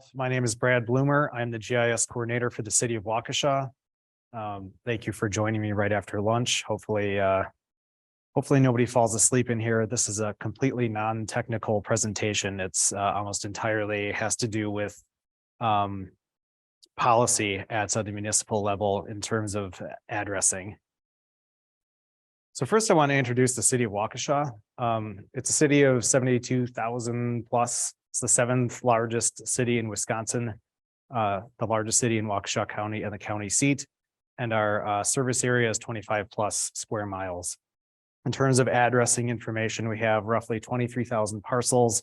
myself. My name is Brad Blumer. I'm the GIS coordinator for the City of Waukesha. Thank you for joining me right after lunch. Hopefully nobody falls asleep in here. This is a completely non-technical presentation. It's almost entirely has to do with policy at the municipal level in terms of addressing. So first I want to introduce the City of Waukesha. It's a city of 72,000 plus. It's the 7th largest city in Wisconsin, the largest city in Waukesha County and the county seat. And our service area is 25 plus square miles. In terms of addressing information, we have roughly 23,000 parcels,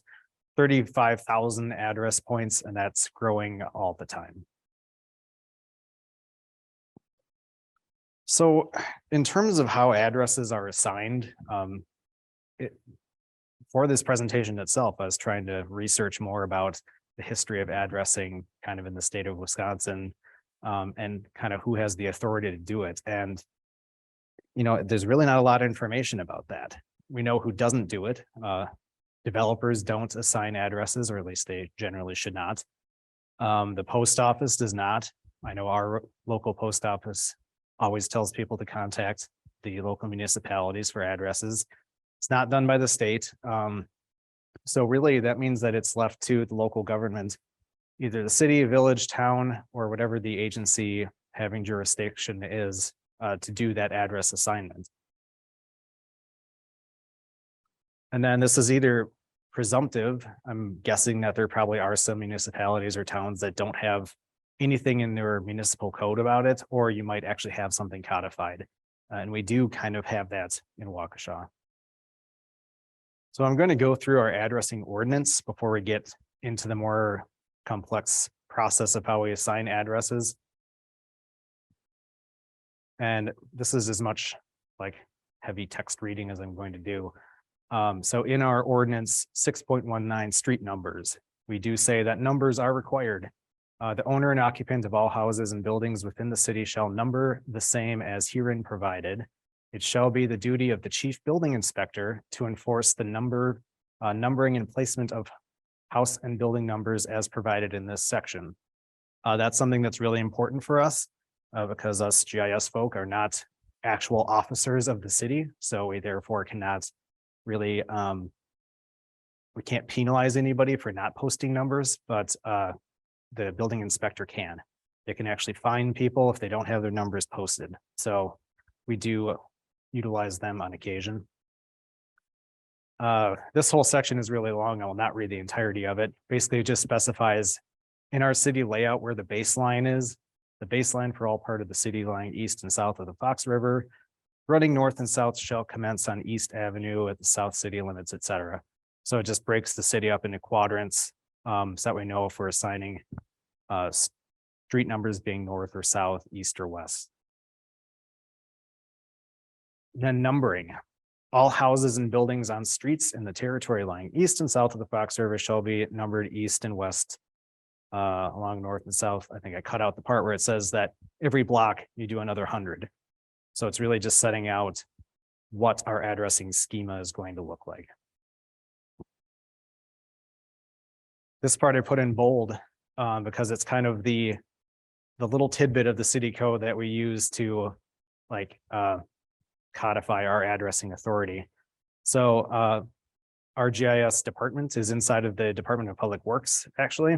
35,000 address points, and that's growing all the time. So in terms of how addresses are assigned, for this presentation itself, I was trying to research more about the history of addressing kind of in the state of Wisconsin, and kind of who has the authority to do it. And, you know, there's really not a lot of information about that. We know who doesn't do it. Developers don't assign addresses, or at least they generally should not. The post office does not. I know our local post office always tells people to contact the local municipalities for addresses. It's not done by the state. So really that means that it's left to the local government, either the city, village, town, or whatever the agency having jurisdiction is, to do that address assignment. And then this is either presumptive. I'm guessing that there probably are some municipalities or towns that don't have anything in their municipal code about it, or you might actually have something codified. And we do kind of have that in Waukesha. So I'm going to go through our addressing ordinance before we get into the more complex process of how we assign addresses. And this is as much like heavy text reading as I'm going to do. So in our ordinance 6.19 street numbers, we do say that numbers are required. The owner and occupant of all houses and buildings within the city shall number the same as herein provided. It shall be the duty of the chief building inspector to enforce the numbering and placement of house and building numbers as provided in this section. That's something that's really important for us because us GIS folk are not actual officers of the city. So we therefore cannot really, we can't penalize anybody for not posting numbers, but the building inspector can. They can actually fine people if they don't have their numbers posted. So we do utilize them on occasion. This whole section is really long. I will not read the entirety of it. Basically, it just specifies in our city layout where the baseline is. The baseline for all part of the city lying east and south of the Fox River, running north and south shall commence on East Avenue at the south city limits, etc. So it just breaks the city up into quadrants, so that we know if we're assigning street numbers being north or south, east or west. Then numbering. All houses and buildings on streets in the territory lying east and south of the Fox River shall be numbered east and west along north and south. I think I cut out the part where it says that every block you do another 100. So it's really just setting out what our addressing schema is going to look like. This part I put in bold because it's kind of the little tidbit of the city code that we use to like codify our addressing authority. So our GIS department is inside of the Department of Public Works, actually.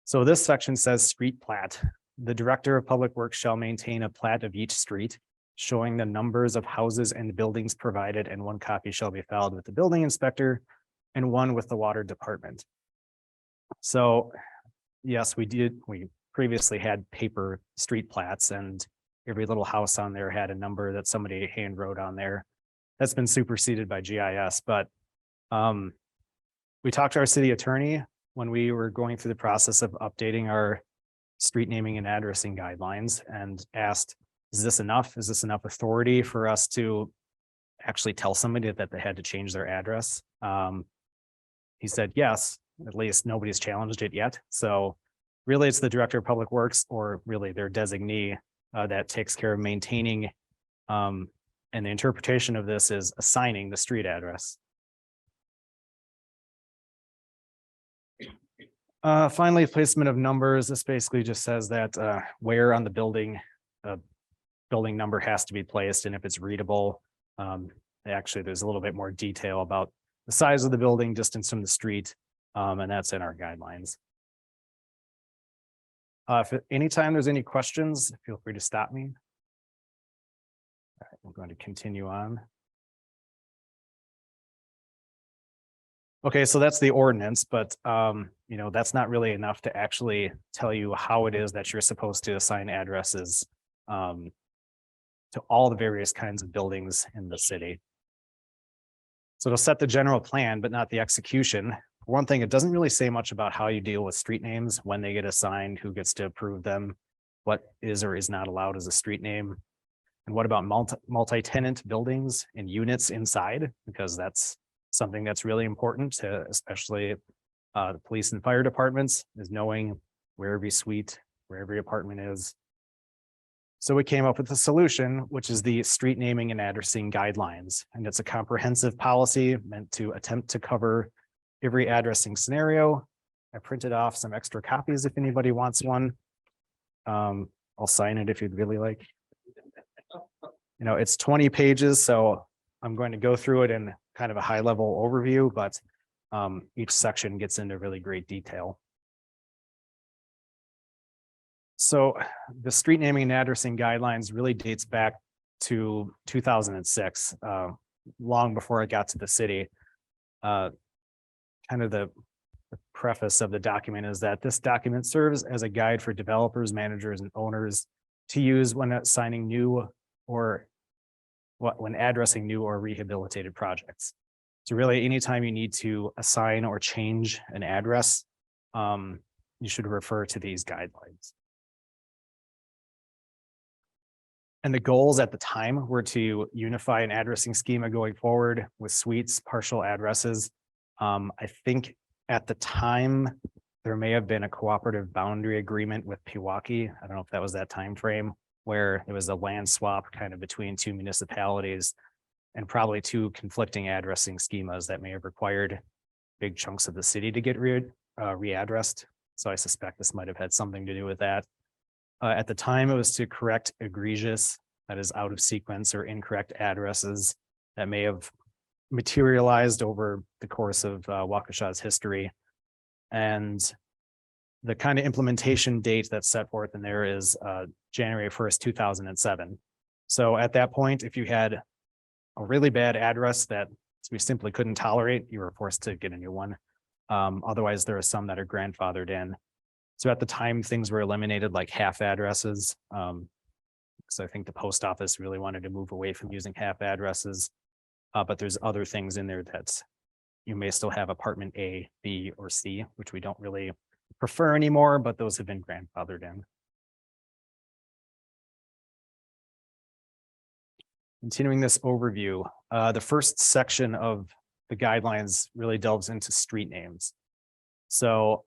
So this section says street plat. The director of public works shall maintain a plat of each street, showing the numbers of houses and buildings provided, and one copy shall be filed with the building inspector and one with the water department. So yes, we previously had paper street plats, and every little house on there had a number that somebody hand wrote on there. That's been superseded by GIS, but we talked to our city attorney when we were going through the process of updating our street naming and addressing guidelines and asked, is this enough? Is this enough authority for us to actually tell somebody that they had to change their address? He said, yes, at least nobody's challenged it yet. So really it's the director of public works, or really their designee, that takes care of maintaining, and the interpretation of this is assigning the street address. Finally, placement of numbers. This basically just says that where on the building, building number has to be placed, and if it's readable. Actually, there's a little bit more detail about the size of the building, distance from the street, and that's in our guidelines. If anytime there's any questions, feel free to stop me. All right, I'm going to continue on. Okay, so that's the ordinance, but that's not really enough to actually tell you how it is that you're supposed to assign addresses to all the various kinds of buildings in the city. So it'll set the general plan, but not the execution. For one thing, it doesn't really say much about how you deal with street names, when they get assigned, who gets to approve them, what is or is not allowed as a street name. And what about multi-tenant buildings and units inside? Because that's something that's really important to especially the police and fire departments, is knowing where every suite, where every apartment is. So we came up with a solution, which is the street naming and addressing guidelines. And it's a comprehensive policy meant to attempt to cover every addressing scenario. I printed off some extra copies if anybody wants one. I'll sign it if you'd really like. It's 20 pages, so I'm going to go through it in kind of a high level overview, but each section gets into really great detail. So the street naming and addressing guidelines really dates back to 2006, long before I got to the city. Kind of the preface of the document is that this document serves as a guide for developers, managers, and owners to use when assigning new or when addressing new or rehabilitated projects. So really, anytime you need to assign or change an address, you should refer to these guidelines. And the goals at the time were to unify an addressing schema going forward with suites, partial addresses. I think at the time, there may have been a cooperative boundary agreement with Pewaukee. I don't know if that was that time frame, where it was a land swap kind of between two municipalities and probably two conflicting addressing schemas that may have required big chunks of the city to get readdressed. So I suspect this might have had something to do with that. At the time, it was to correct egregious, that is out of sequence or incorrect addresses that may have materialized over the course of Waukesha's history. And the kind of implementation date that's set forth in there is January 1st, 2007. So at that point, if you had a really bad address that we simply couldn't tolerate, you were forced to get a new one. Otherwise, there are some that are grandfathered in. So at the time, things were eliminated like half addresses. So I think the post office really wanted to move away from using half addresses. But there's other things in there that you may still have apartment A, B, or C, which we don't really prefer anymore, but those have been grandfathered in. Continuing this overview, the first section of the guidelines really delves into street names. So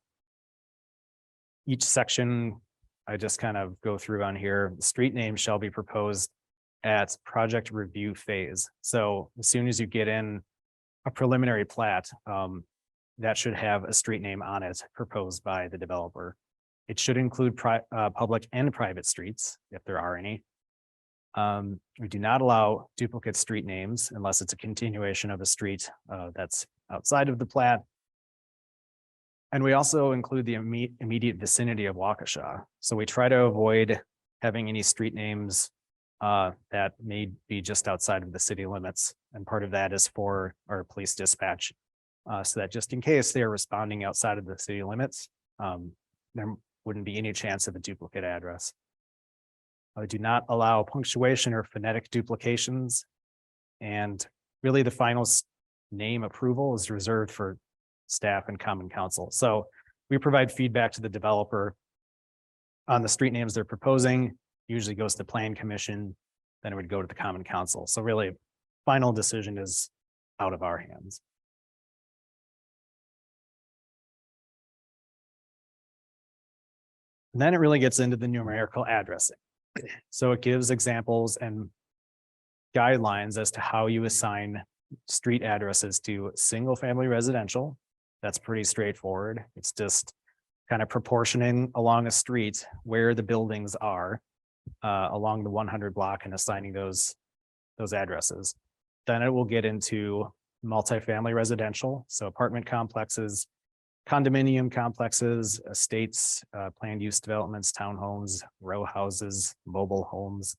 each section, I just kind of go through on here. The street name shall be proposed at project review phase. So as soon as you get in a preliminary plat, that should have a street name on it proposed by the developer. It should include public and private streets, if there are any. We do not allow duplicate street names unless it's a continuation of a street that's outside of the plat. And we also include the immediate vicinity of Waukesha. So we try to avoid having any street names that may be just outside of the city limits. And part of that is for our police dispatch. So that just in case they are responding outside of the city limits, there wouldn't be any chance of a duplicate address. We do not allow punctuation or phonetic duplications. And really the final name approval is reserved for staff and common council. So we provide feedback to the developer on the street names they're proposing, usually goes to plan commission, then it would go to the common council. So really final decision is out of our hands. And then it really gets into the numerical addressing. So it gives examples and guidelines as to how you assign street addresses to single family residential. That's pretty straightforward. It's just kind of proportioning along a street where the buildings are along the 100 block and assigning those addresses. Then it will get into multifamily residential, so apartment complexes, condominium complexes, estates, planned use developments, townhomes, row houses, mobile homes.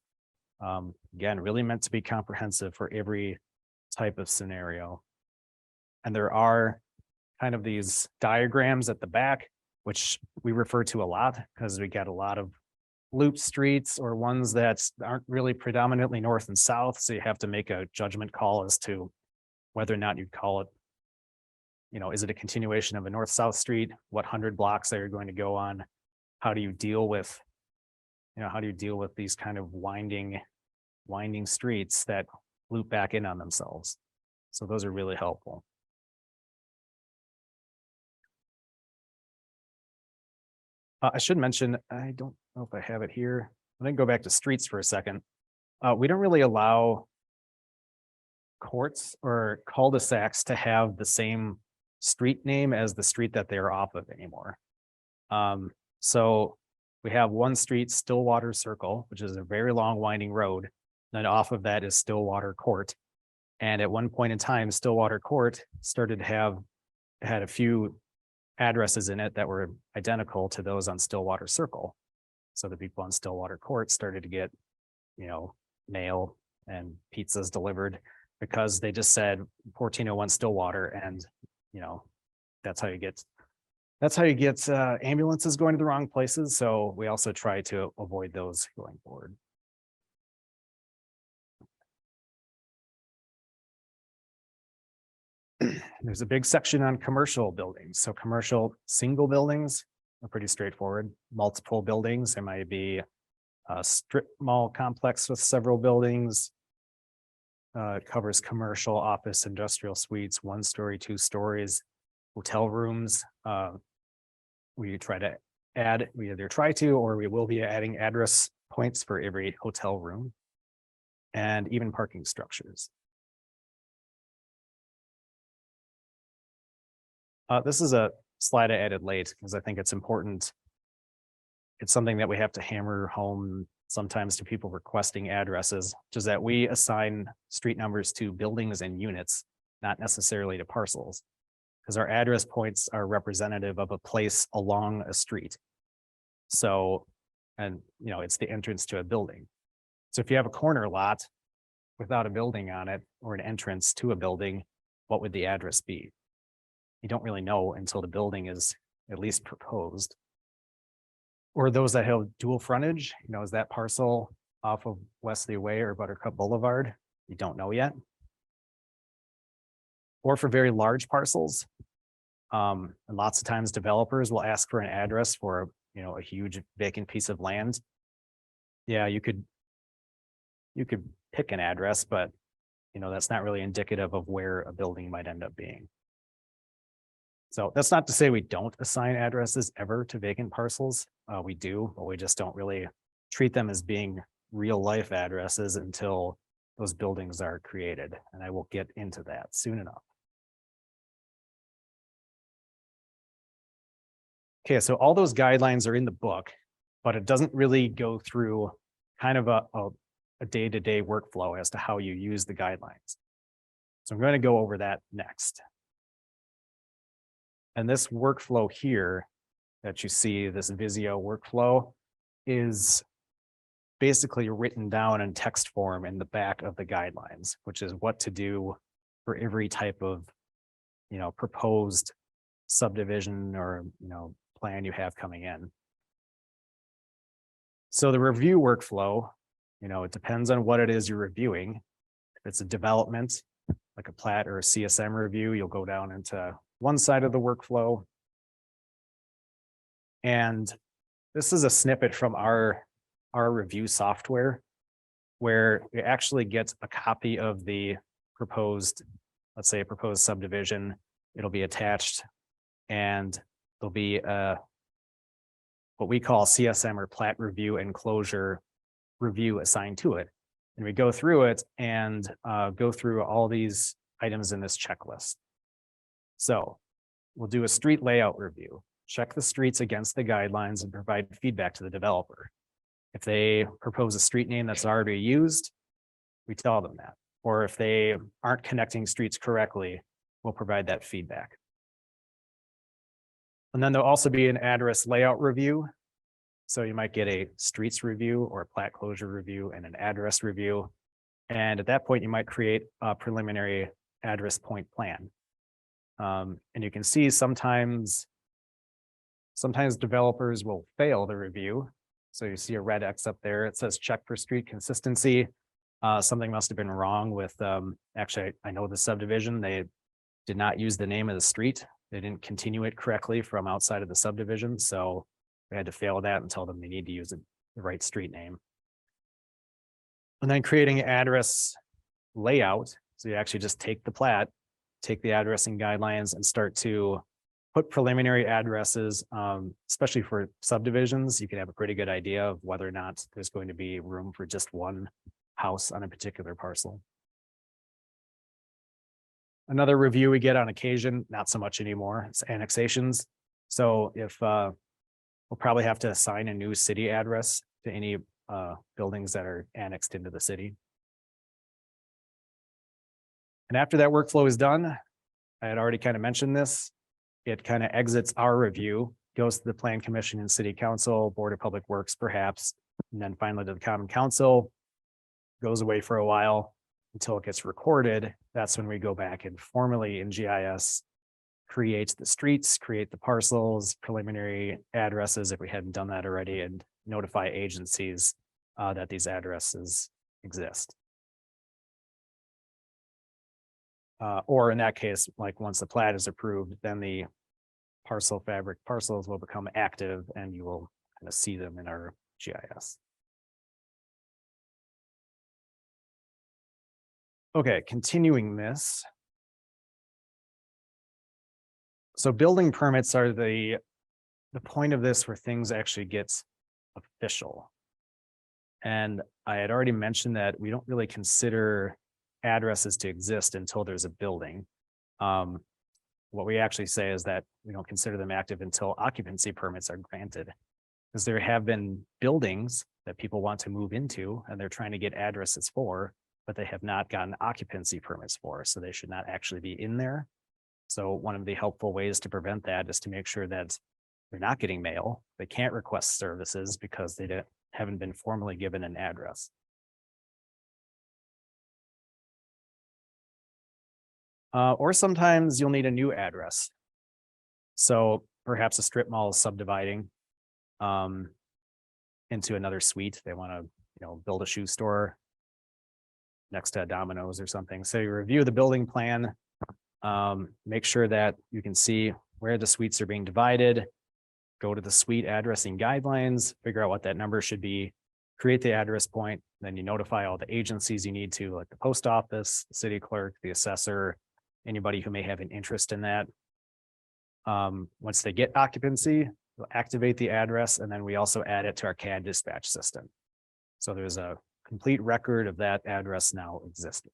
Again, really meant to be comprehensive for every type of scenario. And there are kind of these diagrams at the back, which we refer to a lot because we get a lot of loop streets or ones that aren't really predominantly north and south. So you have to make a judgment call as to whether or not you'd call it, is it a continuation of a north-south street? What 100 blocks are you going to go on? How do you deal with, these kind of winding streets that loop back in on themselves? So those are really helpful. I should mention, I don't know if I have it here. I'm going to go back to streets for a second. We don't really allow courts or cul-de-sacs to have the same street name as the street that they're off of anymore. So we have one street, Stillwater Circle, which is a very long winding road. Then off of that is Stillwater Court. And at one point in time, Stillwater Court started to had a few addresses in it that were identical to those on Stillwater Circle. So the people on Stillwater Court started to get, mail and pizzas delivered because they just said 1401 Stillwater, and that's how you get ambulances going to the wrong places. So we also try to avoid those going forward. There's a big section on commercial buildings. So commercial single buildings are pretty straightforward. Multiple buildings, there might be a strip mall complex with several buildings. It covers commercial, office, industrial suites, 1 story, 2 stories, hotel rooms. We either try to, or we will be adding address points for every hotel room, and even parking structures. This is a slide I added late because I think it's important. It's something that we have to hammer home sometimes to people requesting addresses, which is that we assign street numbers to buildings and units, not necessarily to parcels, because our address points are representative of a place along a street. So, it's the entrance to a building. So if you have a corner lot without a building on it or an entrance to a building, what would the address be? You don't really know until the building is at least proposed. Or those that have dual frontage, is that parcel off of Wesley Way or Buttercup Boulevard? You don't know yet. Or for very large parcels, and lots of times developers will ask for an address for, a huge vacant piece of land. Yeah, you could pick an address, but that's not really indicative of where a building might end up being. So that's not to say we don't assign addresses ever to vacant parcels. We do, but we just don't really treat them as being real life addresses until those buildings are created. And I will get into that soon enough. Okay, so all those guidelines are in the book, but it doesn't really go through kind of a day-to-day workflow as to how you use the guidelines. So I'm going to go over that next. And this workflow here that you see, this Visio workflow, is basically written down in text form in the back of the guidelines, which is what to do for every type of, proposed subdivision or, plan you have coming in. So the review workflow, it depends on what it is you're reviewing. If it's a development, like a plat or a CSM review, you'll go down into one side of the workflow. And this is a snippet from our review software where you actually get a copy of the proposed, let's say a proposed subdivision. It'll be attached and there'll be what we call CSM or plat review enclosure review assigned to it. And we go through it and go through all these items in this checklist. So we'll do a street layout review, check the streets against the guidelines and provide feedback to the developer. If they propose a street name that's already used, we tell them that. Or if they aren't connecting streets correctly, we'll provide that feedback. And then there'll also be an address layout review. So you might get a streets review or a plat closure review and an address review. And at that point, you might create a preliminary address point plan. And you can see sometimes developers will fail the review. So you see a red X up there. It says check for street consistency. Something must have been wrong with, actually, I know the subdivision, they did not use the name of the street. They didn't continue it correctly from outside of the subdivision. So we had to fail that and tell them they need to use the right street name. And then creating an address layout. So you actually just take the plat, take the addressing guidelines and start to put preliminary addresses, especially for subdivisions. You can have a pretty good idea of whether or not there's going to be room for just one house on a particular parcel. Another review we get on occasion, not so much anymore, it's annexations. So if we'll probably have to assign a new city address to any buildings that are annexed into the city. And after that workflow is done, I had already kind of mentioned this, it kind of exits our review, goes to the Plan Commission and City Council, Board of Public Works perhaps, and then finally to the Common Council, goes away for a while until it gets recorded. That's when we go back and formally in GIS create the streets, create the parcels, preliminary addresses if we hadn't done that already, and notify agencies that these addresses exist. Or in that case, like once the plat is approved, then the parcel fabric parcels will become active and you will kind of see them in our GIS. Okay, continuing this. So building permits are the point of this where things actually get official. And I had already mentioned that we don't really consider addresses to exist until there's a building. What we actually say is that we don't consider them active until occupancy permits are granted. Because there have been buildings that people want to move into and they're trying to get addresses for, but they have not gotten occupancy permits for, so they should not actually be in there. So one of the helpful ways to prevent that is to make sure that they're not getting mail. They can't request services because they haven't been formally given an address. Or sometimes you'll need a new address. So perhaps a strip mall is subdividing into another suite. They want to, build a shoe store next to a Domino's or something. So you review the building plan, make sure that you can see where the suites are being divided, go to the suite addressing guidelines, figure out what that number should be, create the address point, then you notify all the agencies you need to, like the post office, the city clerk, the assessor, anybody who may have an interest in that. Once they get occupancy, we'll activate the address, and then we also add it to our CAD dispatch system. So there's a complete record of that address now existing.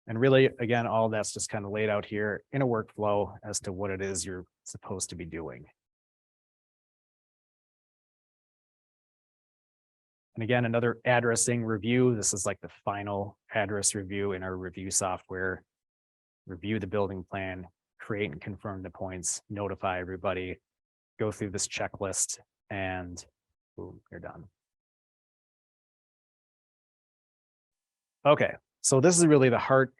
And really, again, all that's just kind of laid out here in a workflow as to what it is you're supposed to be doing. And again, another addressing review. This is like the final address review in our review software. Review the building plan, create and confirm the points, notify everybody, go through this checklist, and boom, you're done. Okay, so this is really the heart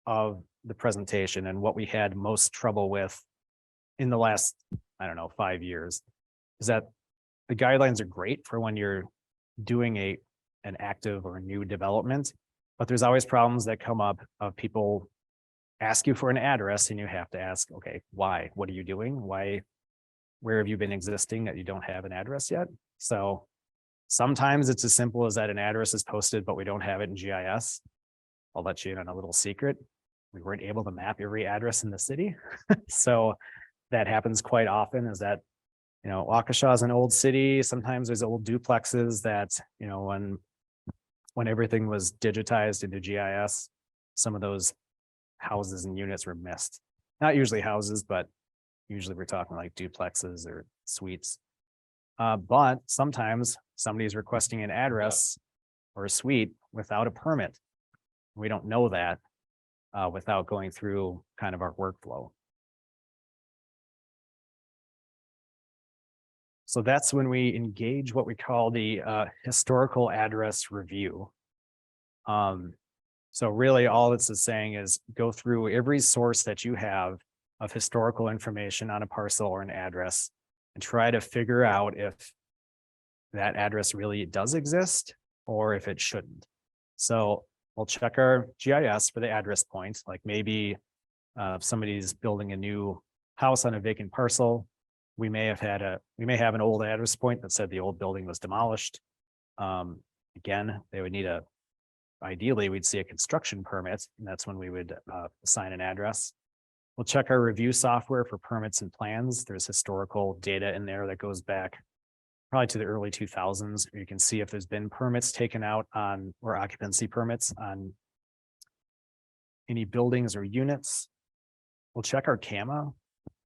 of the presentation and what we had most trouble with in the last, 5 years, is that the guidelines are great for when you're doing an active or new development, but there's always problems that come up of people ask you for an address and you have to ask, okay, why? What are you doing? Why? Where have you been existing that you don't have an address yet? So sometimes it's as simple as that an address is posted, but we don't have it in GIS. I'll let you in on a little secret. We weren't able to map every address in the city. So that happens quite often, is that, Waukesha is an old city. Sometimes there's old duplexes that, when everything was digitized into GIS, some of those houses and units were missed. Not usually houses, but Usually we're talking like duplexes or suites. But sometimes somebody's requesting an address or a suite without a permit. We don't know that without going through kind of our workflow. So that's when we engage what we call the historical address review. So really all this is saying is go through every source that you have of historical information on a parcel or an address and try to figure out if that address really does exist or if it shouldn't. So we'll check our GIS for the address point, like maybe if somebody's building a new house on a vacant parcel, we may have an old address point that said the old building was demolished. Again, they would need ideally we'd see a construction permit, and that's when we would assign an address. We'll check our review software for permits and plans. There's historical data in there that goes back probably to the early 2000s. You can see if there's been permits taken out on, or occupancy permits on any buildings or units. We'll check our CAMA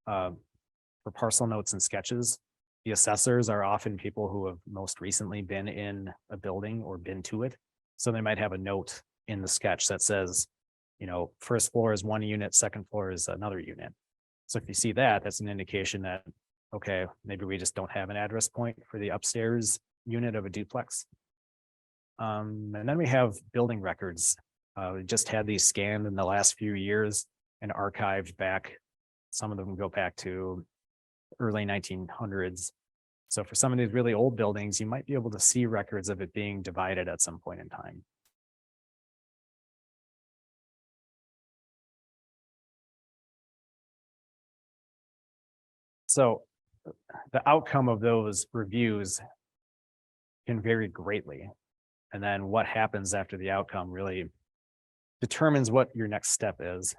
for parcel notes and sketches. The assessors are often people who have most recently been in a building or been to it. So they might have a note in the sketch that says, you know, first floor is one unit, second floor is another unit. So if you see that, that's an indication that, okay, maybe we just don't have an address point for the upstairs unit of a duplex. And then we have building records. We just had these scanned in the last few years and archived back. Some of them go back to early 1900s. So for some of these really old buildings, you might be able to see records of it being divided at some point in time. So the outcome of those reviews can vary greatly. And then what happens after the outcome really determines what your next step is.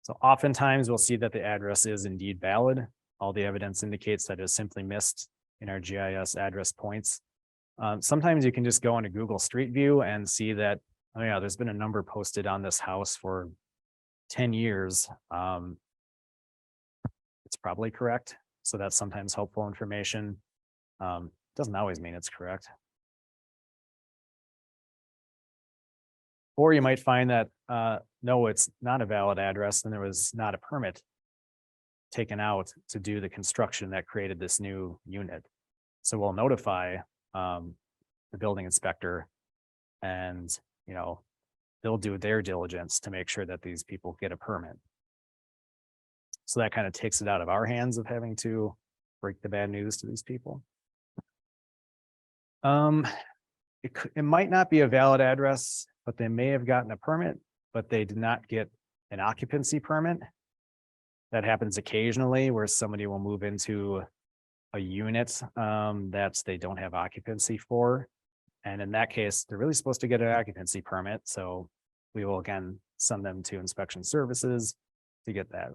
So oftentimes we'll see that the address is indeed valid. All the evidence indicates that it is simply missed in our GIS address points. Sometimes you can just go into Google Street View and see that, oh yeah, there's been a number posted on this house for 10 years. It's probably correct. So that's sometimes helpful information. Doesn't always mean it's correct. Or you might find that, no, it's not a valid address and there was not a permit taken out to do the construction that created this new unit. So we'll notify the building inspector and, you know, they'll do their diligence to make sure that these people get a permit. So that kind of takes it out of our hands of having to break the bad news to these people. It might not be a valid address, but they may have gotten a permit, but they did not get an occupancy permit. That happens occasionally where somebody will move into a unit that they don't have occupancy for. And in that case, they're really supposed to get an occupancy permit. So we will again send them to inspection services to get that.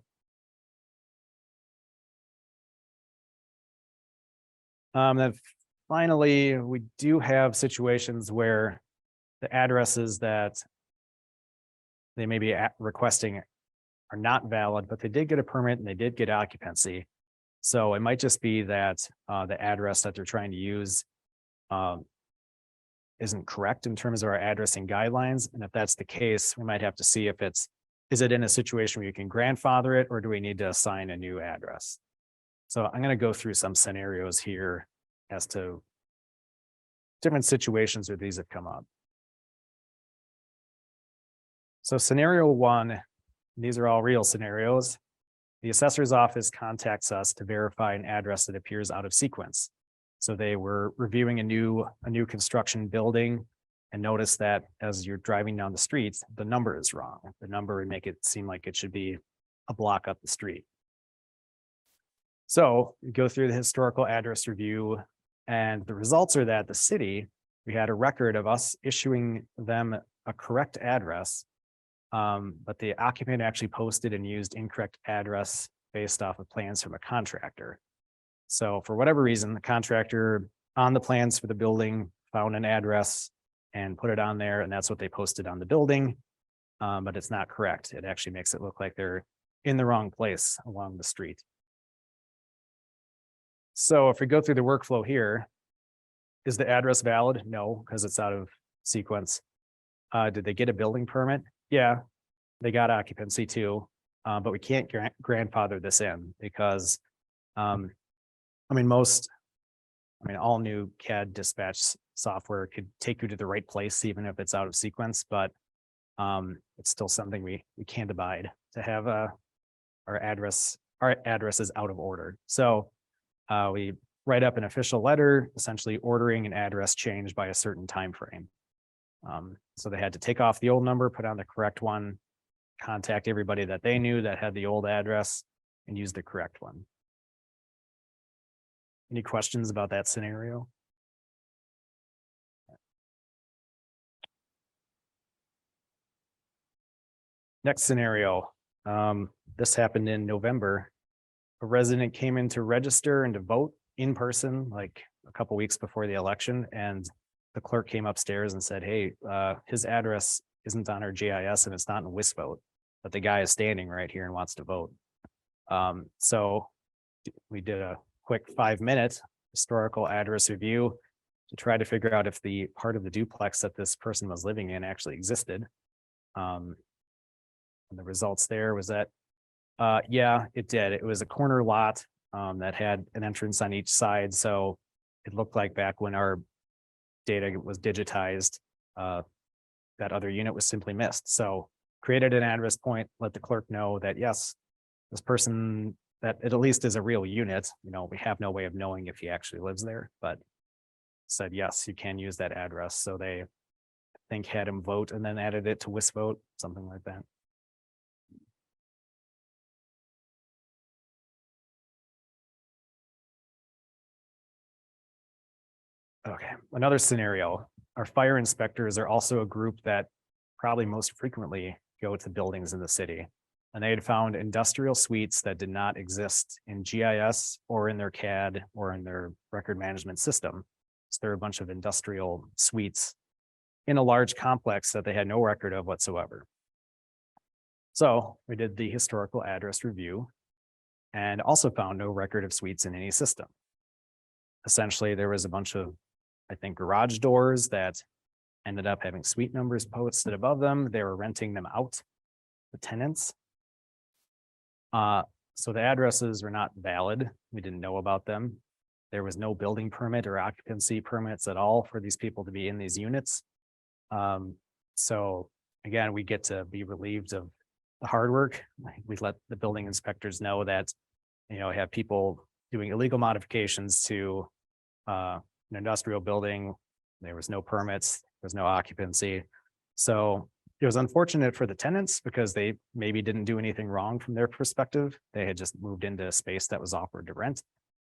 Then finally, we do have situations where the addresses that they may be requesting are not valid, but they did get a permit and they did get occupancy. So it might just be that the address that they're trying to use isn't correct in terms of our addressing guidelines. And if that's the case, we might have to see if is it in a situation where you can grandfather it, or do we need to assign a new address? So I'm going to go through some scenarios here as to different situations where these have come up. So scenario one, these are all real scenarios. The assessor's office contacts us to verify an address that appears out of sequence. So they were reviewing a new construction building and noticed that as you're driving down the streets, the number is wrong. The number would make it seem like it should be a block up the street. So we go through the historical address review, and the results are that the city, we had a record of us issuing them a correct address, but the occupant actually posted and used incorrect address based off of plans from a contractor. So for whatever reason, the contractor on the plans for the building found an address and put it on there, and that's what they posted on the building, but it's not correct. It actually makes it look like they're in the wrong place along the street. So if we go through the workflow here, is the address valid? No, because it's out of sequence. Did they get a building permit? Yeah, they got occupancy too, but we can't grandfather this in because, I mean, all new CAD dispatch software could take you to the right place, even if it's out of sequence, but it's still something we can't abide to have our address is out of order. So we write up an official letter, essentially ordering an address change by a certain time frame. So they had to take off the old number, put on the correct one, contact everybody that they knew that had the old address, and use the correct one. Any questions about that scenario? Next scenario. This happened in November. A resident came in to register and to vote in person, like a couple weeks before the election, and the clerk came upstairs and said, hey, his address isn't on our GIS and it's not in WisVote, but the guy is standing right here and wants to vote. So we did a quick 5-minute historical address review to try to figure out if the part of the duplex that this person was living in actually existed. And the results there was that, yeah, it did. It was a corner lot that had an entrance on each side. So it looked like back when our data was digitized, that other unit was simply missed. So created an address point, let the clerk know that, yes, this person, that it at least is a real unit. You know, we have no way of knowing if he actually lives there, but said, yes, you can use that address. So they, I think, had him vote and then added it to WisVote, something like that. Okay, another scenario. Our fire inspectors are also a group that probably most frequently go to buildings in the city. And they had found industrial suites that did not exist in GIS or in their CAD or in their record management system. So there are a bunch of industrial suites in a large complex that they had no record of whatsoever. So we did the historical address review and also found no record of suites in any system. Essentially, there was a bunch of, I think, garage doors that ended up having suite numbers posted above them. They were renting them out to tenants. So the addresses were not valid. We didn't know about them. There was no building permit or occupancy permits at all for these people to be in these units. So again, we get to be relieved of the hard work. We let the building inspectors know that, you know, have people doing illegal modifications to an industrial building. There was no permits, there was no occupancy. So it was unfortunate for the tenants because they maybe didn't do anything wrong from their perspective. They had just moved into a space that was offered to rent,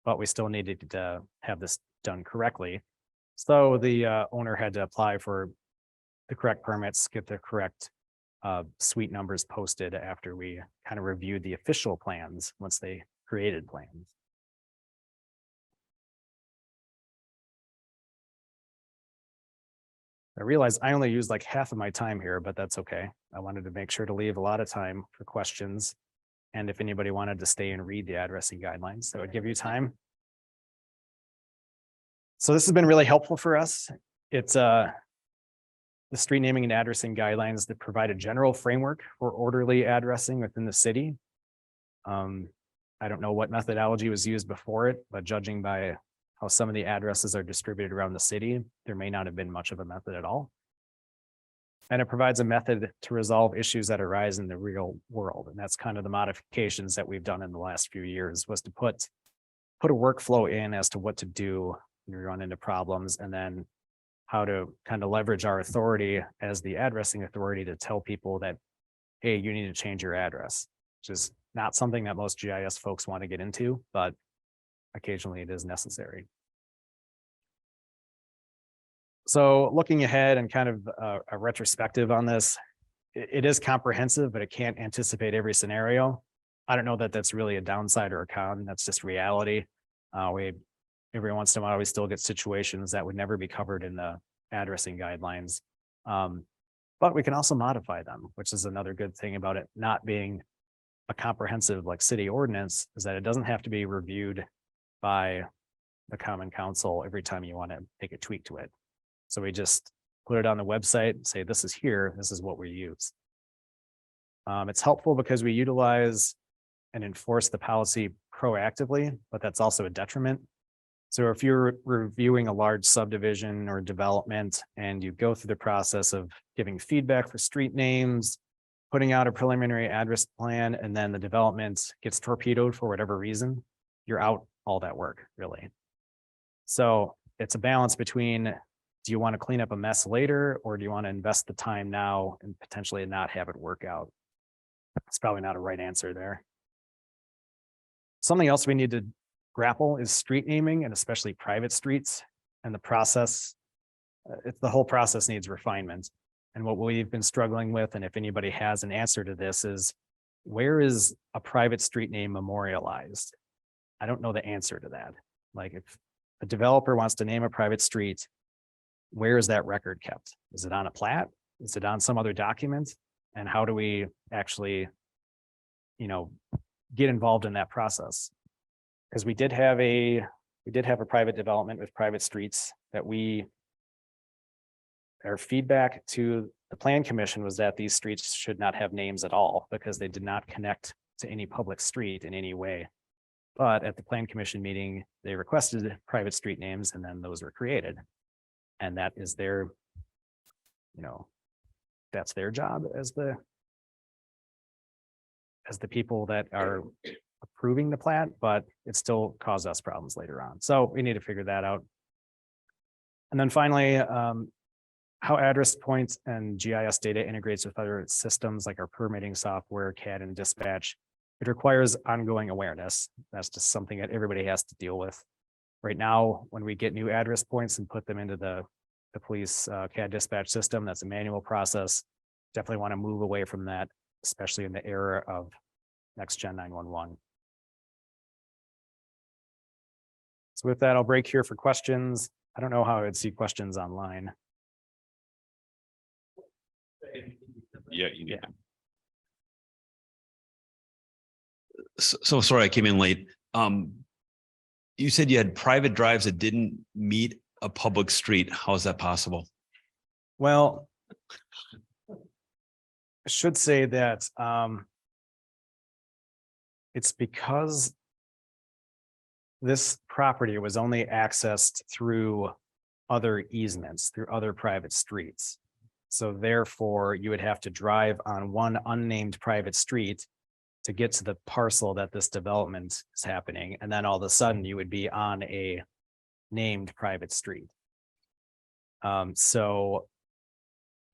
but we still needed to have this done correctly. So the owner had to apply for the correct permits, get the correct suite numbers posted after we kind of reviewed the official plans once they created plans. I realize I only used like half of my time here, but that's okay. I wanted to make sure to leave a lot of time for questions. And if anybody wanted to stay and read the addressing guidelines, that would give you time. So this has been really helpful for us. It's the street naming and addressing guidelines that provide a general framework for orderly addressing within the city. I don't know what methodology was used before it, but judging by how some of the addresses are distributed around the city, there may not have been much of a method at all. And it provides a method to resolve issues that arise in the real world. And that's kind of the modifications that we've done in the last few years, was to put a workflow in as to what to do when you run into problems, and then how to kind of leverage our authority as the addressing authority to tell people that, hey, you need to change your address, which is not something that most GIS folks want to get into, but occasionally it is necessary. So looking ahead and kind of a retrospective on this, it is comprehensive, but it can't anticipate every scenario. I don't know that that's really a downside or a con. That's just reality. Every once in a while, we still get situations that would never be covered in the addressing guidelines. But we can also modify them, which is another good thing about it not being a comprehensive like city ordinance, is that it doesn't have to be reviewed by the Common Council every time you want to make a tweak to it. So we just put it on the website, say, this is here, this is what we use. It's helpful because we utilize and enforce the policy proactively, but that's also a detriment. So if you're reviewing a large subdivision or development and you go through the process of giving feedback for street names, putting out a preliminary address plan, and then the development gets torpedoed for whatever reason, you're out all that work, really. So it's a balance between, do you want to clean up a mess later, or do you want to invest the time now and potentially not have it work out? It's probably not a right answer there. Something else we need to grapple is street naming, and especially private streets, and the process. The whole process needs refinement. And what we've been struggling with, and if anybody has an answer to this, is where is a private street name memorialized? I don't know the answer to that. Like, if a developer wants to name a private street, where is that record kept? Is it on a plat? Is it on some other document? And how do we actually, get involved in that process? Because we did have a private development with private streets that our feedback to the Plan Commission was that these streets should not have names at all because they did not connect to any public street in any way. But at the Plan Commission meeting, they requested private street names, and then those were created. And that is their, that's their job as the people that are approving the plat, but it still caused us problems later on. So we need to figure that out. And then finally, how address points and GIS data integrates with other systems like our permitting software, CAD and dispatch. It requires ongoing awareness. That's just something that everybody has to deal with. Right now, when we get new address points and put them into the police CAD dispatch system, that's a manual process. Definitely want to move away from that, especially in the era of next gen 911. So with that, I'll break here for questions. I don't know how I would see questions online. Yeah. So sorry, I came in late. You said you had private drives that didn't meet a public street. How is that possible? Well, I should say that it's because this property was only accessed through other easements, through other private streets. So therefore, you would have to drive on one unnamed private street to get to the parcel that this development is happening. And then all of a sudden you would be on a named private street. So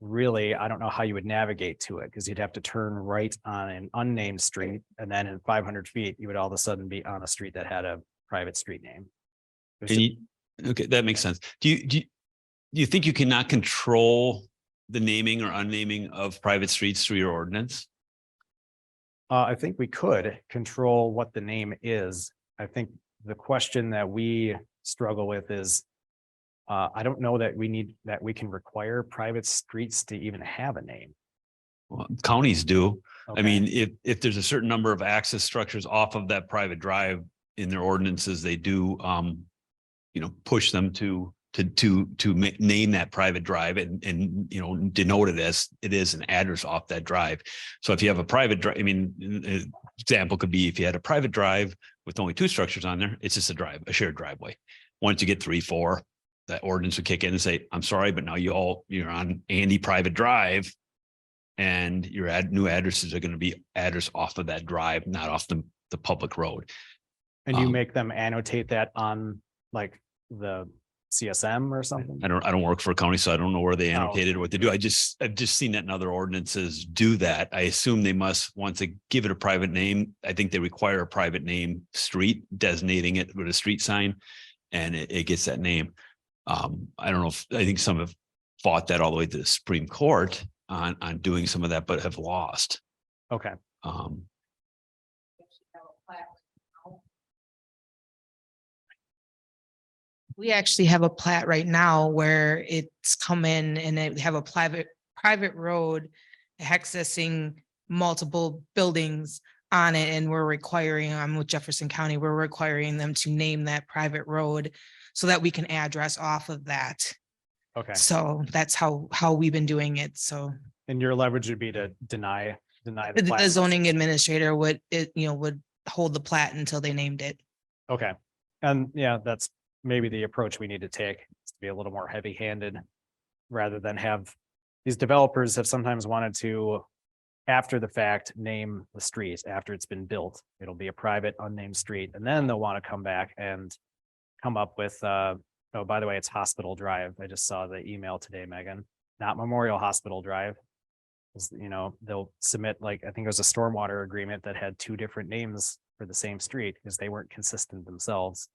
really, I don't know how you would navigate to it, because you'd have to turn right on an unnamed street. And then in 500 feet, you would all of a sudden be on a street that had a private street name. Okay, that makes sense. Do you think you cannot control the naming or unnaming of private streets through your ordinance? I think we could control what the name is. I think the question that we struggle with is, I don't know that we can require private streets to even have a name. Well, counties do. Okay. I mean, if there's a certain number of access structures off of that private drive in their ordinances, they do, push them to name that private drive and denote it as it is an address off that drive. So if you have a private drive, an example could be if you had a private drive with only 2 structures on there, it's just a shared driveway. Once you get 3, 4, that ordinance would kick in and say, I'm sorry, but now you're on Andy private drive, and your new addresses are going to be address off of that drive, not off the public road. And you make them annotate that on like the CSM or something? I don't work for a county, so I don't know where they annotated or what they do. I've just seen that in other ordinances do that. I assume they must, once they give it a private name, I think they require a private name street, designating it with a street sign, and it gets that name. I don't know I think some have fought that all the way to the Supreme Court on doing some of that, but have lost. Okay. We actually have a plat right now where it's come in and they have a private road accessing multiple buildings on it, and we're requiring, I'm with Jefferson County, we're requiring them to name that private road so that we can address off of that. Okay. So that's how we've been doing it. So And your leverage would be to deny the the plat. zoning administrator would hold the plat until they named it. Okay. And yeah, that's maybe the approach we need to take, is to be a little more heavy-handed rather than have, these developers have sometimes wanted to, after the fact, name the street after it's been built. It'll be a private unnamed street, and then they'll want to come back and come up with, oh, by the way, it's Hospital Drive. I just saw the email today, Megan, not Memorial Hospital Drive. They'll submit, like, I think it was a stormwater agreement that had two different names for the same street because they weren't consistent themselves.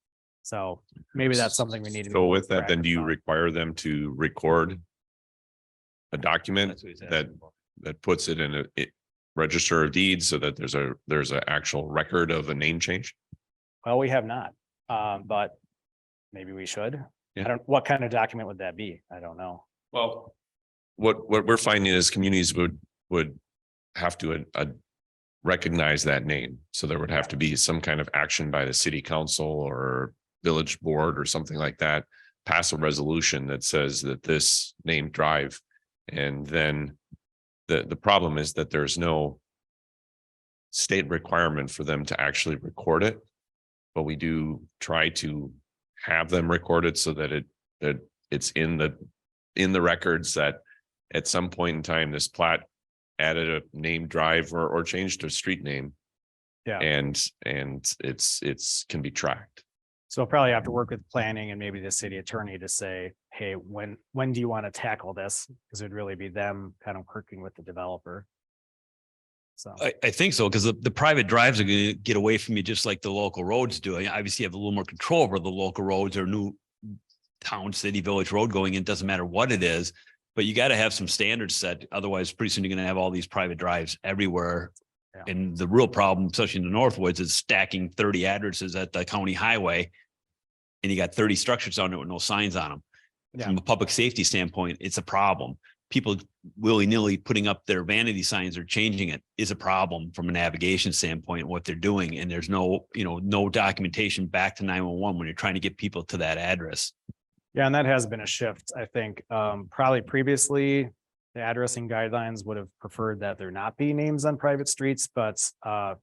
So maybe that's something we need to. So with that, then do you require them to record a document That's what he's that asking. puts it in a register of deeds so that there's an actual record of a name change? Well, we have not, but maybe we should. Yeah. What kind of document would that be? I don't know. Well, what we're finding is communities would have to recognize that name. So there would have to be some kind of action by the city council or village board or something like that, pass a resolution that says that this named drive. And then the problem is that there's no state requirement for them to actually record it. But we do try to have them recorded so that it's in the records that at some point in time, this plat added a name drive or changed a street name. Yeah. And it's can be tracked. So we'll probably have to work with planning and maybe the city attorney to say, hey, when do you want to tackle this? Because it'd really be them kind of working with the developer. So, I think so, because the private drives are going to get away from you just like the local roads do. Obviously, you have a little more control over the local roads or new town, city, village road going in. Doesn't matter what it is, but you got to have some standards set. Otherwise, pretty soon you're going to have all these private drives everywhere. Yeah. And the real problem, especially in the Northwoods, is stacking 30 addresses at the county highway. And you got 30 structures on it with no signs on them. Yeah. From a public safety standpoint, it's a problem. People willy-nilly putting up their vanity signs or changing it is a problem from a navigation standpoint, what they're doing. And there's no documentation back to 911 when you're trying to get people to that address. yeah, and that has been a shift. I think probably previously the addressing guidelines would have preferred that there not be names on private streets, but the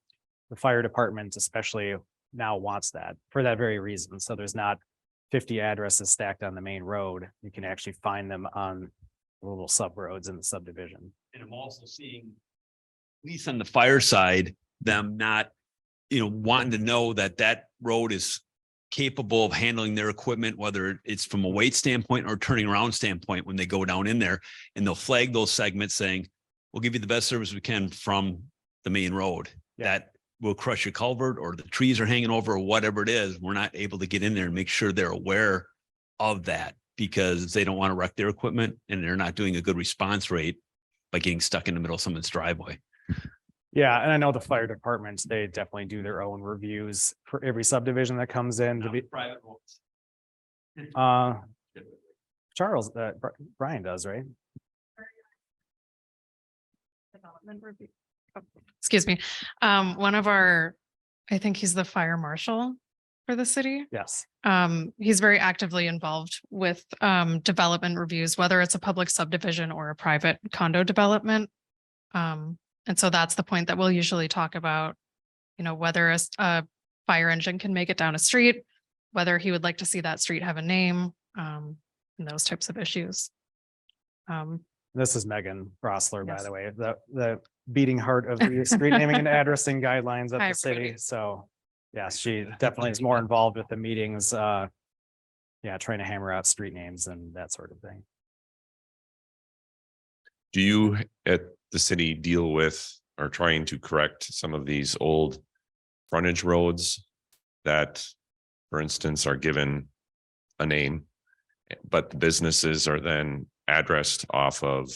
fire department especially now wants that for that very reason. So there's not 50 addresses stacked on the main road. You can actually find them on little sub roads in the subdivision. And I'm also seeing, at least on the fire side, them not, wanting to know that that road is capable of handling their equipment, whether it's from a weight standpoint or turning around standpoint when they go down in there, and they'll flag those segments saying, we'll give you the best service we can from the main road. Yeah. That will crush your culvert or the trees are hanging over or whatever it is. We're not able to get in there and make sure they're aware of that because they don't want to wreck their equipment and they're not doing a good response rate by getting stuck in the middle of someone's driveway. Yeah, and I know the fire departments, they definitely do their own reviews for every subdivision that comes in to be, Private roads. Charles, Brian does, right? Development review. Oh, excuse me. One of our, I think he's the fire marshal for the city. Yes. He's very actively involved with development reviews, whether it's a public subdivision or a private condo development. And so that's the point that we'll usually talk about, whether a fire engine can make it down a street, whether he would like to see that street have a name, and those types of issues. This is Megan Rossler, by Yes. the way, the beating heart of the street naming and addressing guidelines at Hi, the city. everybody. So, yeah, she definitely is more involved with the meetings, trying to hammer out street names and that sort of thing. Do you at the city deal with or trying to correct some of these old frontage roads that, for instance, are given a name, but the businesses are then addressed off of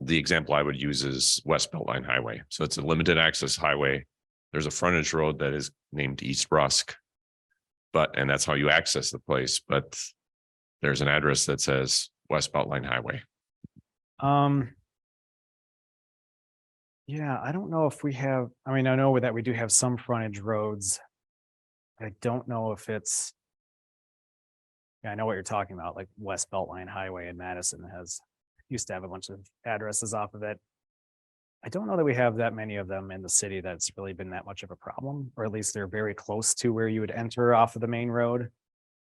the example I would use is West Beltline Highway. So it's a limited access highway. There's a frontage road that is named East Rusk. And that's how you access the place. But there's an address that says West Beltline Highway. Yeah, I don't know if we have, I mean, I know that we do have some frontage roads. I don't know if it's. Yeah, I know what you're talking about, like West Beltline Highway in Madison used to have a bunch of addresses off of it. I don't know that we have that many of them in the city that's really been that much of a problem, or at least they're very close to where you would enter off of the main road.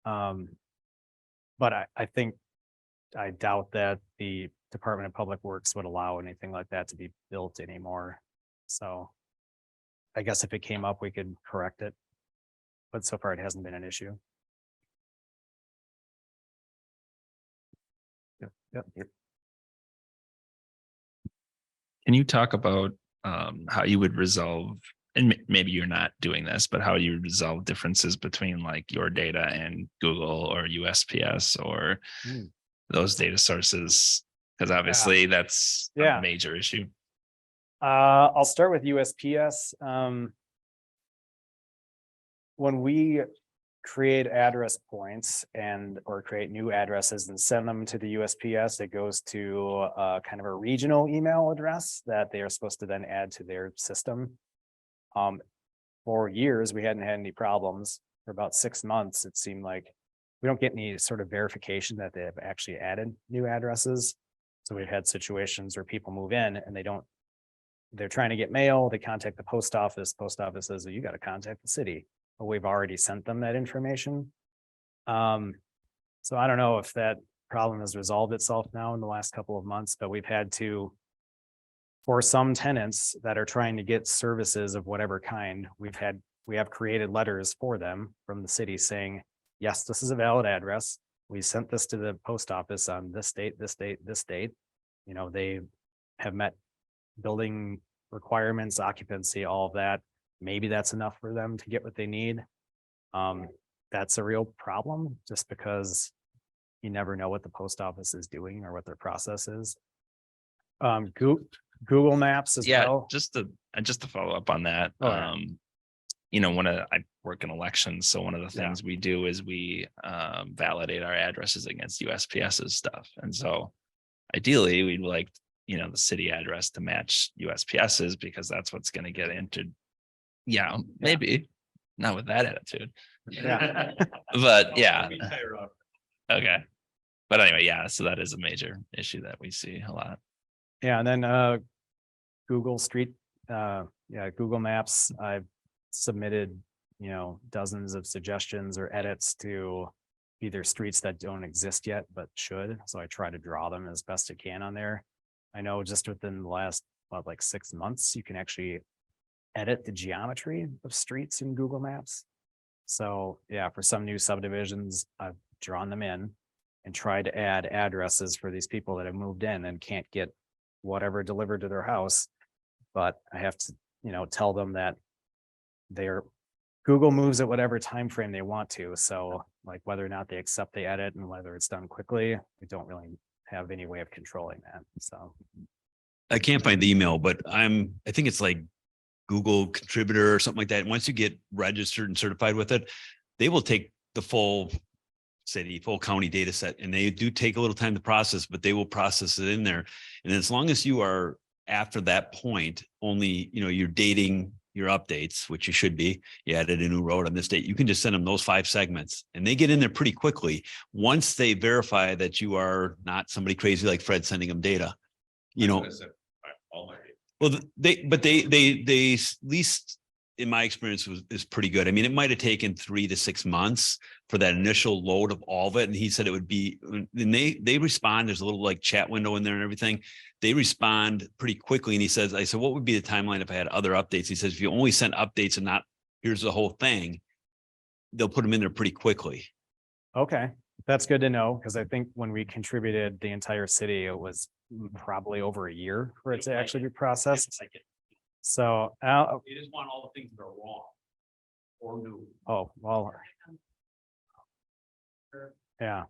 But I think, I doubt that the Department of Public Works would allow anything like that to be built anymore. So I guess if it came up, we could correct it. But so far it hasn't been an issue. Yep. Can you talk about how you would resolve, and maybe you're not doing this, but how you resolve differences between like your data and Google or USPS or those data sources? Because obviously that's Yeah. a major issue. I'll start with USPS. When we create address points or create new addresses and send them to the USPS, it goes to kind of a regional email address that they are supposed to then add to their system. For years, we hadn't had any problems. For about 6 months, it seemed like we don't get any sort of verification that they have actually added new addresses. So we've had situations where people move in and they're trying to get mail, they contact the post office says, well, you got to contact the city. But we've already sent them that information. So I don't know if that problem has resolved itself now in the last couple of months, but we've had to, for some tenants that are trying to get services of whatever kind, we have created letters for them from the city saying, yes, this is a valid address. We sent this to the post office on this date, this date, this date. You know, they have met building requirements, occupancy, all of that. Maybe that's enough for them to get what they need. That's a real problem just because you never know what the post office is doing or what their process is. Google Maps as well. Just to follow up on that. Oh, yeah. I work in elections, so one of the things we do is we validate our addresses against USPS's stuff. And so ideally we'd like, the city address to match USPS's because that's what's going to get entered. Yeah, maybe not with that attitude. Yeah. But yeah. Okay. But anyway, so that is a major issue that we see a lot. Yeah, and then Google Google Maps, I've submitted, dozens of suggestions or edits to either streets that don't exist yet, but should. So I try to draw them as best I can on there. I know just within the last, 6 months, you can actually edit the geometry of streets in Google Maps. So yeah, for some new subdivisions, I've drawn them in and tried to add addresses for these people that have moved in and can't get whatever delivered to their house. But I have to, tell them that Google moves at whatever time frame they want to. So like whether or not they accept the edit and whether it's done quickly, we don't really have any way of controlling that. So I can't find the email, but I think it's like Google contributor or something like that. Once you get registered and certified with it, they will take the full county data set, and they do take a little time to process, but they will process it in there. And as long as you are after that point, only, you're dating your updates, which you should be, you added a new road on this date, you can just send them those 5 segments and they get in there pretty quickly. Once they verify that you are not somebody crazy like Fred sending them data, well, they at least in my experience is pretty good. I mean, it might have taken 3 to 6 months for that initial load of all of it. And he said it would be, and they respond. There's a little like chat window in there and everything. They respond pretty quickly. And I said, what would be the timeline if I had other updates? He says, if you only send updates and not, here's the whole thing, they'll put them in there pretty quickly. okay, that's good to know, because I think when we contributed the entire city, it was probably over a year for it to actually be processed. So You just want all the things that are wrong or new. oh, well, yeah.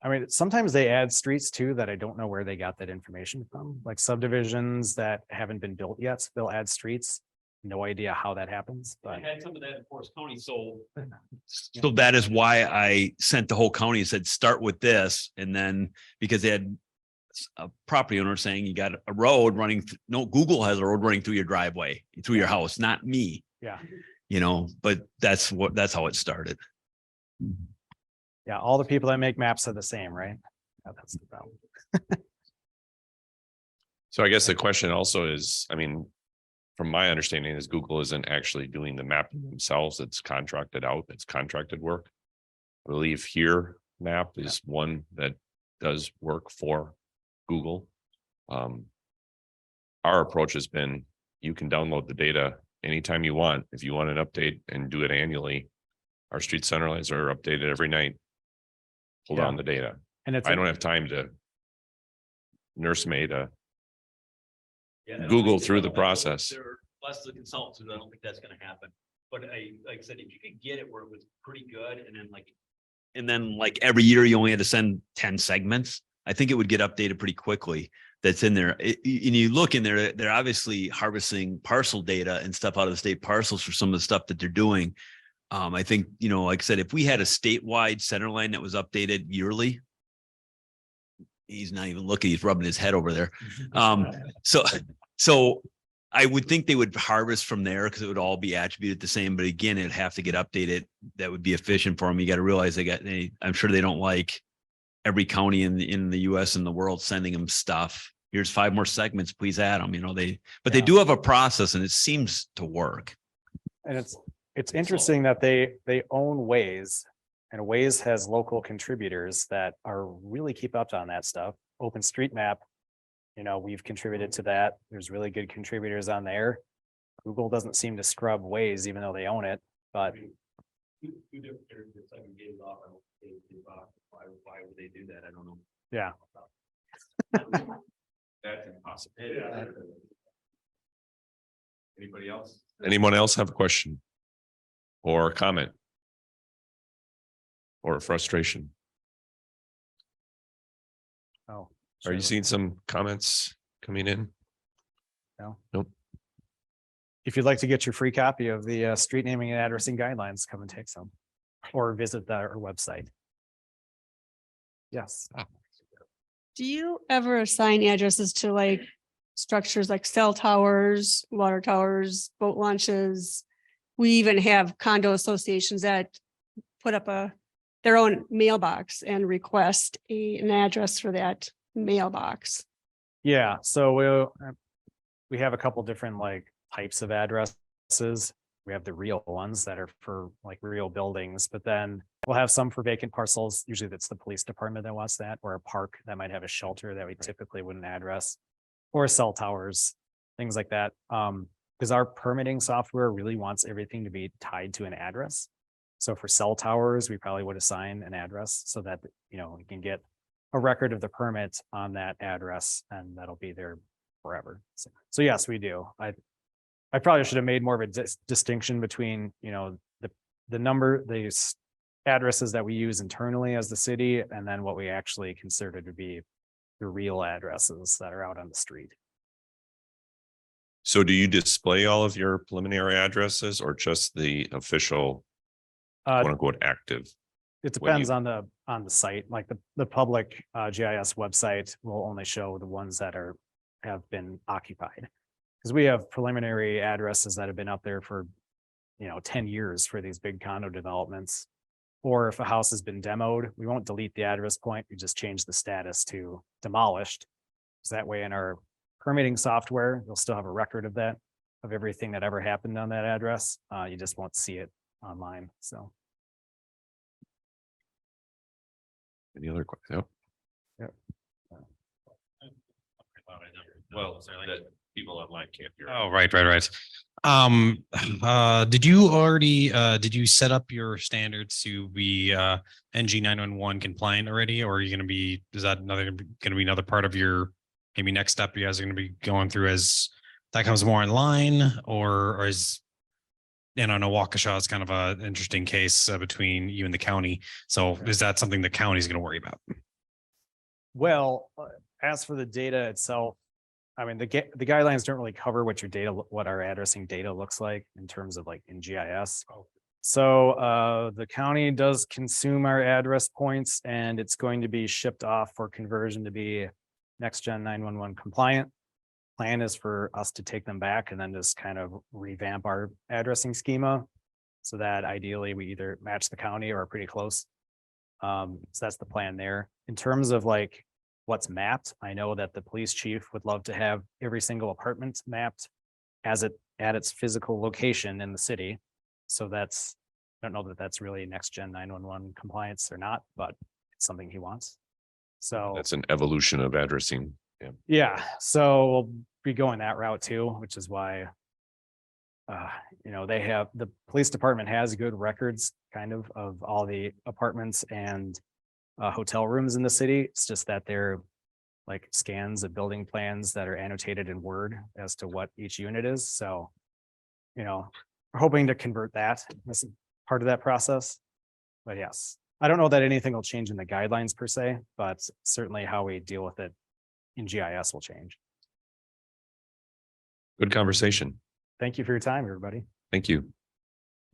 I mean, sometimes they add streets too that I don't know where they got that information from, like subdivisions that haven't been built yet. They'll add streets. No idea how that happens, I but had some of that in Forest County, so that is why I sent the whole county and said, start with this, and then because they had a property owner saying you got a road running, no, Google has a road running through your driveway, through your house, not me, Yeah. you know, but that's how it started. Yeah. All the people that make maps are the same, right? Yeah, that's the problem. So I guess the question also is, I mean, from my understanding is Google isn't actually doing the mapping themselves. It's contracted out. It's contracted work. I believe Here Map is one that does work for Google. Our approach has been, you can download the data anytime you want. If you want an update and do it annually, our street center lines are updated every night. Pull down the data. And it's, I don't have time to nursemaid Google through the process. Plus the consultants, I don't think that's gonna happen. But like I said, if you could get it where it was pretty good and then like every year you only had to send 10 segments, I think it would get updated pretty quickly. That's in there. And you look in there, they're obviously harvesting parcel data and stuff out of the state parcels for some of the stuff that they're doing. I think, you know, like I said, if we had a statewide center line that was updated yearly, he's not even looking, he's rubbing his head over there. So I would think they would harvest from there because it would all be attributed the same, but again, it'd have to get updated. That would be efficient for them. You got to realize I'm sure they don't like every county in the US and the world sending them stuff. Here's 5 more segments, please add them, you know, they do have a process and it seems to work. and it's interesting that they own Waze, and Waze has local contributors that are really keep up on that stuff. OpenStreetMap, you know, we've contributed to that. There's really good contributors on there. Google doesn't seem to scrub Waze, even though they own it, but why would they do that? I don't know. yeah. That's impossible. Anybody else? Anyone else have a question? Or comment? Or a frustration? Oh. Are you seeing some comments coming in? No. Nope. If you'd like to get your free copy of the street naming and addressing guidelines, come and take some or visit our website. Yes. Do you ever assign addresses to like structures like cell towers, water towers, boat launches? We even have condo associations that put up their own mailbox and request an address for that mailbox. Yeah, so we have a couple different like types of addresses. We have the real ones that are for like real buildings, but then we'll have some for vacant parcels. Usually that's the police department that wants that, or a park that might have a shelter that we typically wouldn't address, or cell towers, things like that. Because our permitting software really wants everything to be tied to an address. So for cell towers, we probably would assign an address so that, you know, we can get a record of the permit on that address and that'll be there forever. So yes, we do. I probably should have made more of a distinction between, you know, the addresses that we use internally as the city and then what we actually consider to be the real addresses that are out on the street. So do you display all of your preliminary addresses or just the official, quote unquote, active? It depends on the site, like the public GIS website will only show the ones that have been occupied. Because we have preliminary addresses that have been up there for, you know, 10 years for these big condo developments. Or if a house has been demoed, we won't delete the address point, we just change the status to demolished. So that way in our permitting software, you'll still have a record of that, of everything that ever happened on that address. You just won't see it online, so. Any other questions? Yep. Well, that people online can't hear. Oh, right. Did you set up your standards to be NG 911 compliant already? Or are you is that going to be another part of your maybe next step you guys are going to be going through as that comes more in line, or is, and I know Waukesha is kind of an interesting case between you and the county. So is that something the county is going to worry about? Well, as for the data itself, I mean, the guidelines don't really cover what our addressing data looks like in terms of like in GIS. So the county does consume our address points and it's going to be shipped off for conversion to be next gen 911 compliant. Plan is for us to take them back and then just kind of revamp our addressing schema. So that ideally we either match the county or are pretty close. So that's the plan there. In terms of like what's mapped, I know that the police chief would love to have every single apartment mapped as it at its physical location in the city. So that's, I don't know that that's really next gen 911 compliance or not, but it's something he wants. So That's an evolution of addressing. Yeah. yeah, so we'll be going that route too, which is why you know, they have, the police department has good records kind of all the apartments and hotel rooms in the city. It's just that they're like scans of building plans that are annotated in Word as to what each unit is. So, you know, we're hoping to convert that. This is part of that process. But yes, I don't know that anything will change in the guidelines per se, but certainly how we deal with it in GIS will change. Good conversation. Thank you for your time, everybody. Thank you.